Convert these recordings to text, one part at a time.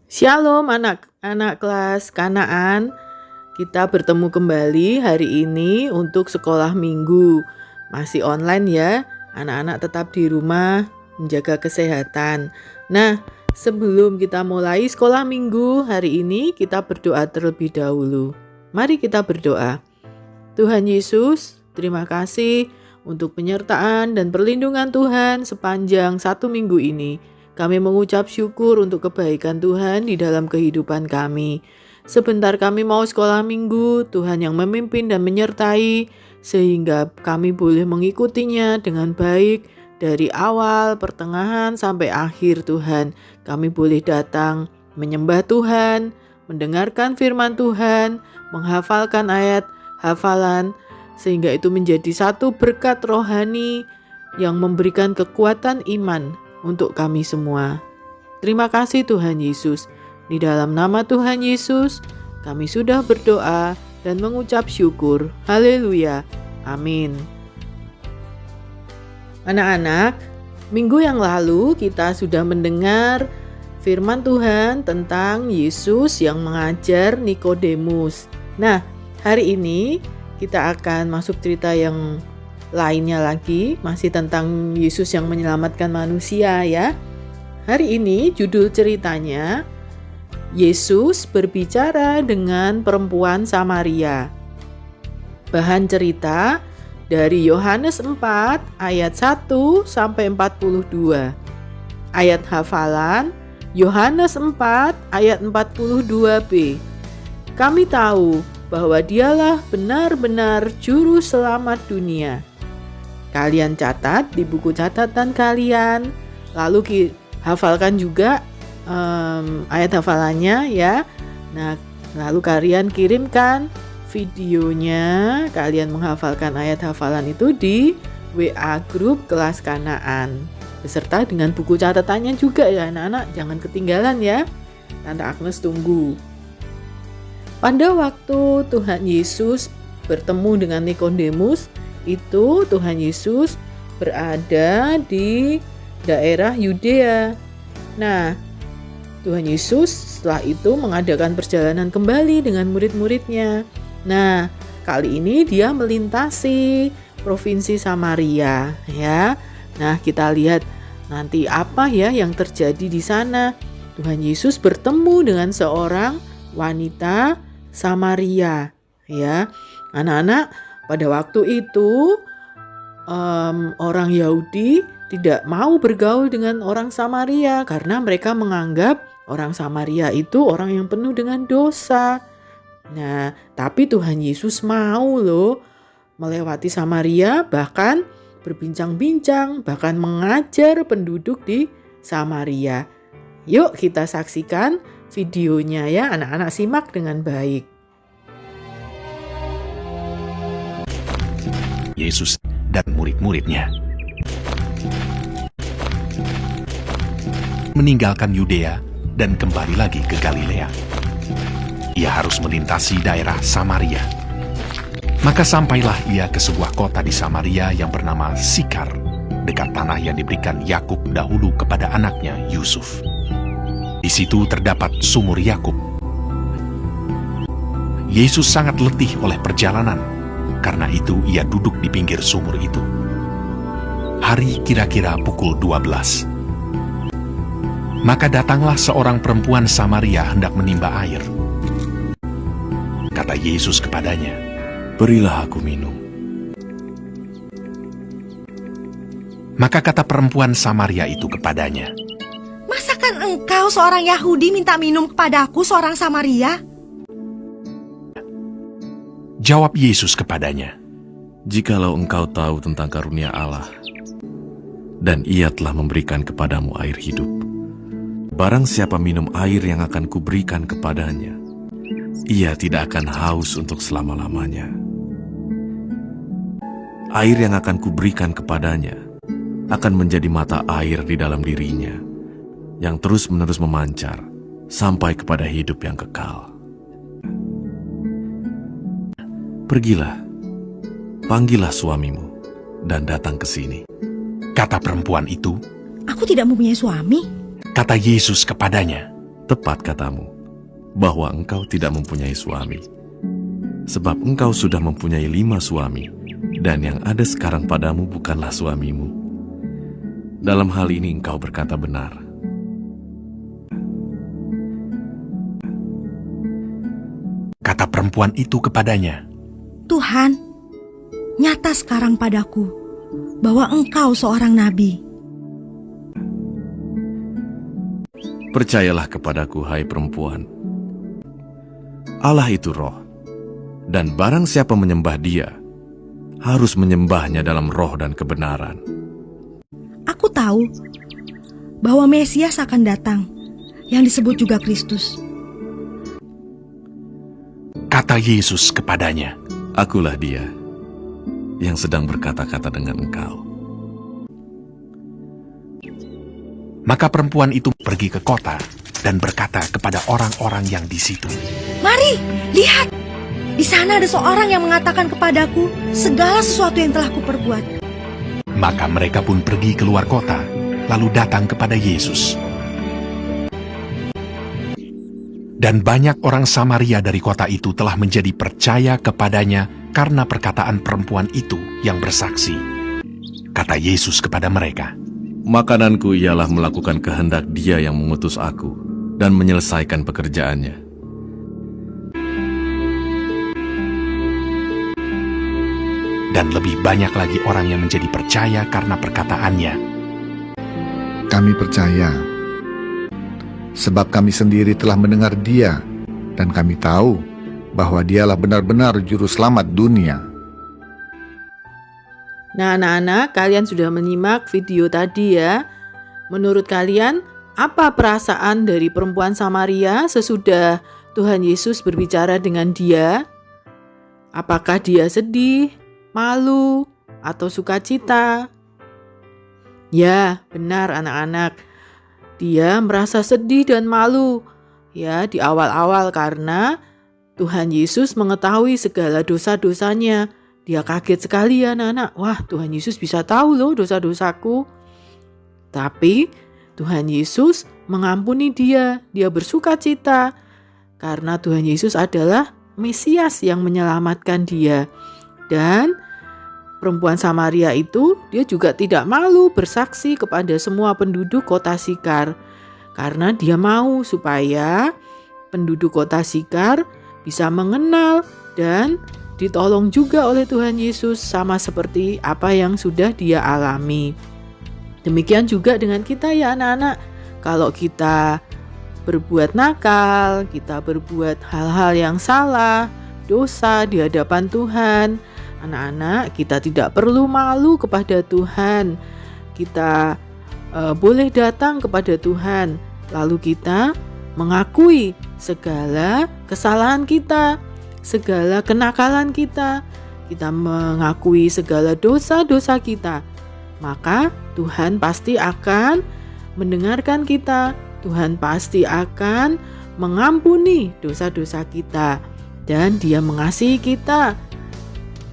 Shalom anak-anak kelas Kanaan. Kita bertemu kembali hari ini untuk sekolah minggu. Masih online ya, anak-anak tetap di rumah menjaga kesehatan. Nah, sebelum kita mulai sekolah minggu hari ini, kita berdoa terlebih dahulu. Mari kita berdoa. Tuhan Yesus, terima kasih untuk penyertaan dan perlindungan Tuhan sepanjang 1 minggu ini. Kami mengucap syukur untuk kebaikan Tuhan di dalam kehidupan kami. Sebentar kami mau sekolah minggu, Tuhan yang memimpin dan menyertai, sehingga kami boleh mengikutinya dengan baik dari awal, pertengahan, sampai akhir Tuhan. Kami boleh datang menyembah Tuhan, mendengarkan firman Tuhan, menghafalkan ayat hafalan, sehingga itu menjadi satu berkat rohani yang memberikan kekuatan iman untuk kami semua. Terima kasih Tuhan Yesus. Di dalam nama Tuhan Yesus, kami sudah berdoa dan mengucap syukur. Haleluya. Amin. Anak-anak, minggu yang lalu kita sudah mendengar firman Tuhan tentang Yesus yang mengajar Nikodemus. Nah, hari ini kita akan masuk cerita yang lainnya lagi, masih tentang Yesus yang menyelamatkan manusia ya. Hari ini judul ceritanya Yesus berbicara dengan perempuan Samaria. Bahan cerita dari Yohanes 4 ayat 1 sampai 42. Ayat hafalan Yohanes 4 ayat 42b. Kami tahu bahwa dialah benar-benar juru selamat dunia. Kalian catat di buku catatan kalian, lalu hafalkan juga ayat hafalannya ya. Nah, lalu kalian kirimkan videonya, kalian menghafalkan ayat hafalan itu di WA grup kelas Kanaan. Beserta dengan buku catatannya juga ya anak-anak, jangan ketinggalan ya. Tante Agnes tunggu. Pada waktu Tuhan Yesus bertemu dengan Nikodemus, itu Tuhan Yesus berada di daerah Yudea. Nah, Tuhan Yesus setelah itu mengadakan perjalanan kembali dengan murid-muridnya. Nah, kali ini dia melintasi provinsi Samaria ya. Nah, kita lihat nanti apa ya yang terjadi di sana. Tuhan Yesus bertemu dengan seorang wanita Samaria ya. Anak-anak, pada waktu itu orang Yahudi tidak mau bergaul dengan orang Samaria karena mereka menganggap orang Samaria itu orang yang penuh dengan dosa. Nah, tapi Tuhan Yesus mau loh melewati Samaria, bahkan berbincang-bincang, bahkan mengajar penduduk di Samaria. Yuk kita saksikan videonya ya, anak-anak simak dengan baik. Yesus dan murid-muridnya meninggalkan Yudea dan kembali lagi ke Galilea. Ia harus melintasi daerah Samaria. Maka sampailah ia ke sebuah kota di Samaria yang bernama Sikar, dekat tanah yang diberikan Yakub dahulu kepada anaknya Yusuf. Di situ terdapat sumur Yakub. Yesus sangat letih oleh perjalanan. Karena itu ia duduk di pinggir sumur itu. Hari kira-kira pukul 12. Maka datanglah seorang perempuan Samaria hendak menimba air. Kata Yesus kepadanya, "Berilah aku minum." Maka kata perempuan Samaria itu kepadanya, "Masakan engkau seorang Yahudi minta minum kepadaku seorang Samaria?" Jawab Yesus kepadanya, "Jikalau engkau tahu tentang karunia Allah, dan Ia telah memberikan kepadamu air hidup, barang siapa minum air yang akan kuberikan kepadanya, ia tidak akan haus untuk selama-lamanya. Air yang akan kuberikan kepadanya akan menjadi mata air di dalam dirinya, yang terus-menerus memancar sampai kepada hidup yang kekal. Pergilah, panggillah suamimu, dan datang ke sini." Kata perempuan itu, "Aku tidak mempunyai suami." kata Yesus kepadanya, Tepat katamu, bahwa engkau tidak mempunyai suami. Sebab engkau sudah mempunyai 5 suami, dan yang ada sekarang padamu bukanlah suamimu. Dalam hal ini engkau berkata benar. Kata perempuan itu kepadanya, Tuhan, nyata sekarang padaku bahwa engkau seorang nabi. Percayalah kepadaku, hai perempuan. Allah itu roh, dan barang siapa menyembah dia, harus menyembahnya dalam roh dan kebenaran. Aku tahu bahwa Mesias akan datang, yang disebut juga Kristus. kata Yesus kepadanya, Akulah dia yang sedang berkata-kata dengan engkau. Maka perempuan itu pergi ke kota dan berkata kepada orang-orang yang di situ, Mari, lihat. Di sana ada seorang yang mengatakan kepadaku segala sesuatu yang telah kuperbuat. Maka mereka pun pergi keluar kota, lalu datang kepada Yesus. Dan banyak orang Samaria dari kota itu telah menjadi percaya kepadanya karena perkataan perempuan itu yang bersaksi. Kata Yesus kepada mereka, Makananku ialah melakukan kehendak Dia yang mengutus aku dan menyelesaikan pekerjaannya. dan lebih banyak lagi orang yang menjadi percaya karena perkataannya. Kami percaya, sebab kami sendiri telah mendengar Dia, dan kami tahu bahwa Dialah benar-benar juru selamat dunia. Nah, anak-anak, kalian sudah menyimak video tadi ya. Menurut kalian, apa perasaan dari perempuan Samaria sesudah Tuhan Yesus berbicara dengan dia? Apakah dia sedih, malu, atau sukacita? Ya, benar anak-anak. Dia merasa sedih dan malu. Ya, di awal-awal karena Tuhan Yesus mengetahui segala dosa-dosanya. Dia kaget sekali ya anak-anak. Wah, Tuhan Yesus bisa tahu loh dosa-dosaku. Tapi Tuhan Yesus mengampuni dia. Dia bersukacita karena Tuhan Yesus adalah Mesias yang menyelamatkan dia. Dan perempuan Samaria itu dia juga tidak malu bersaksi kepada semua penduduk kota Sikar. Karena dia mau supaya penduduk kota Sikar bisa mengenal dan ditolong juga oleh Tuhan Yesus sama seperti apa yang sudah dia alami. Demikian juga dengan kita ya anak-anak. Kalau kita berbuat nakal, kita berbuat hal-hal yang salah, dosa di hadapan Tuhan, anak-anak kita tidak perlu malu kepada Tuhan. Kita boleh datang kepada Tuhan, lalu kita mengakui segala kesalahan kita, segala kenakalan kita mengakui segala dosa-dosa kita, maka Tuhan pasti akan mendengarkan kita. Tuhan pasti akan mengampuni dosa-dosa kita dan Dia mengasihi kita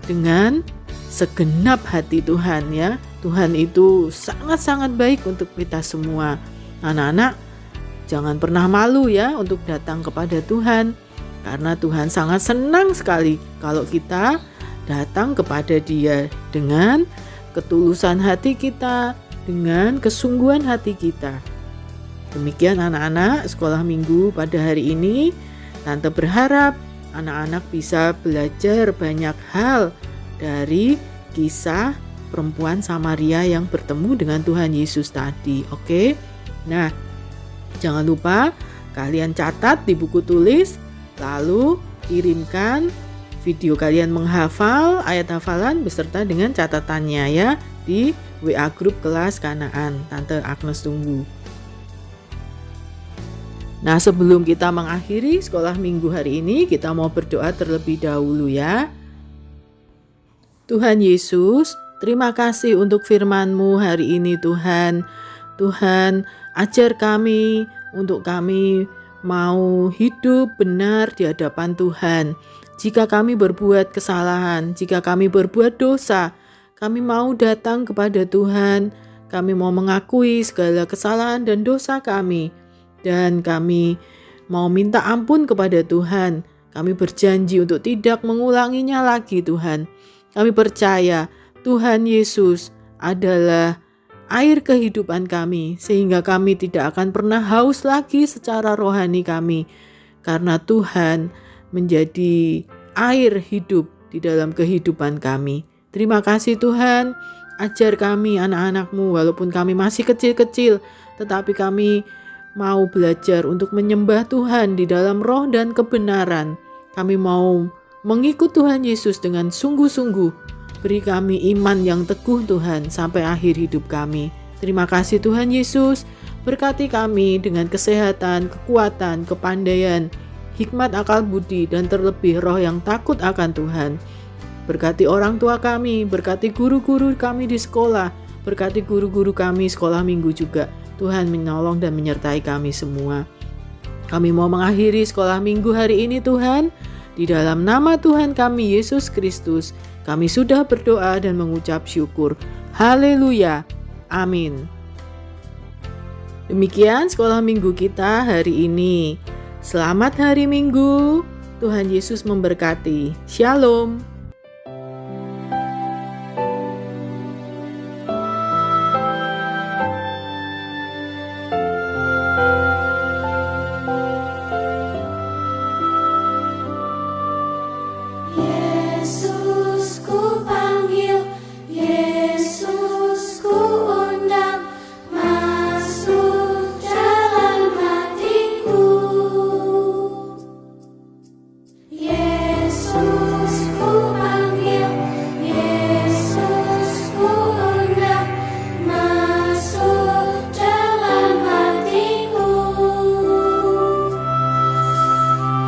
dengan segenap hati Tuhan ya. Tuhan itu sangat-sangat baik untuk kita semua. Anak-anak, jangan pernah malu ya untuk datang kepada Tuhan. Karena Tuhan sangat senang sekali kalau kita datang kepada Dia dengan ketulusan hati kita, dengan kesungguhan hati kita. Demikian anak-anak sekolah minggu pada hari ini. Tante berharap anak-anak bisa belajar banyak hal dari kisah perempuan Samaria yang bertemu dengan Tuhan Yesus tadi. Oke? Nah, jangan lupa kalian catat di buku tulis. Lalu kirimkan video kalian menghafal ayat hafalan beserta dengan catatannya ya di WA grup kelas Kanaan. Tante Agnes tunggu. Nah, sebelum kita mengakhiri sekolah minggu hari ini, kita mau berdoa terlebih dahulu ya. Tuhan Yesus, terima kasih untuk firman-Mu hari ini Tuhan. Tuhan, ajar kami untuk kami mau hidup benar di hadapan Tuhan. Jika kami berbuat kesalahan, jika kami berbuat dosa, kami mau datang kepada Tuhan. Kami mau mengakui segala kesalahan dan dosa kami. Dan kami mau minta ampun kepada Tuhan. Kami berjanji untuk tidak mengulanginya lagi, Tuhan. Kami percaya Tuhan Yesus adalah air kehidupan kami, sehingga kami tidak akan pernah haus lagi secara rohani kami. Karena Tuhan menjadi air hidup di dalam kehidupan kami. Terima kasih Tuhan, ajar kami anak-anak-Mu walaupun kami masih kecil-kecil, tetapi kami mau belajar untuk menyembah Tuhan di dalam roh dan kebenaran. Kami mau mengikut Tuhan Yesus dengan sungguh-sungguh. Beri kami iman yang teguh Tuhan sampai akhir hidup kami. Terima kasih Tuhan Yesus, berkati kami dengan kesehatan, kekuatan, kepandaian, hikmat akal budi, dan terlebih roh yang takut akan Tuhan. Berkati orang tua kami, berkati guru-guru kami di sekolah, berkati guru-guru kami sekolah minggu juga. Tuhan menolong dan menyertai kami semua. Kami mau mengakhiri sekolah minggu hari ini Tuhan. Di dalam nama Tuhan kami Yesus Kristus, kami sudah berdoa dan mengucap syukur. Haleluya. Amin. Demikian sekolah minggu kita hari ini. Selamat hari Minggu. Tuhan Yesus memberkati. Shalom. Yesus ku panggil, Yesus ku undang, masuk dalam hatiku. Yesus ku panggil, Yesus ku undang, masuk dalam hatiku.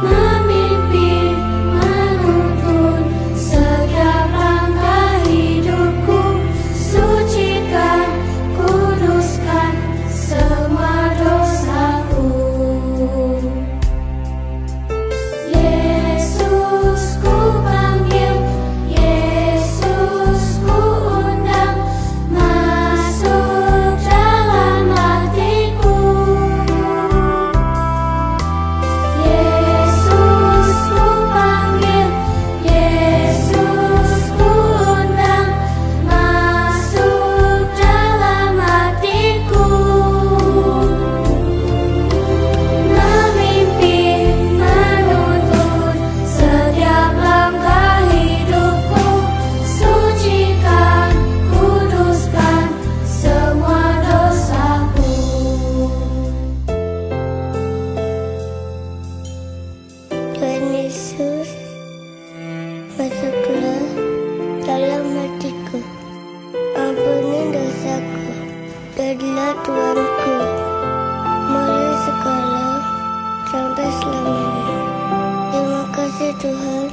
Memimpin, menuntun setiap langkah hidupku, sucikan, kuduskan semua dosaku. Yesus ku panggil, Yesus ku undang, masuk dalam hatiku. Yesus ku panggil, Yesus ku undang, masuk dalam hatiku. Memimpin, menuntun setiap langkah hidupku, sucikan, kuduskan semua dosaku. Tuhan Yesus, masuklah dalam hatiku, ampuni dosaku, jadilah Tuanku, mulai sekarang sampai selamanya. Terima kasih Tuhan,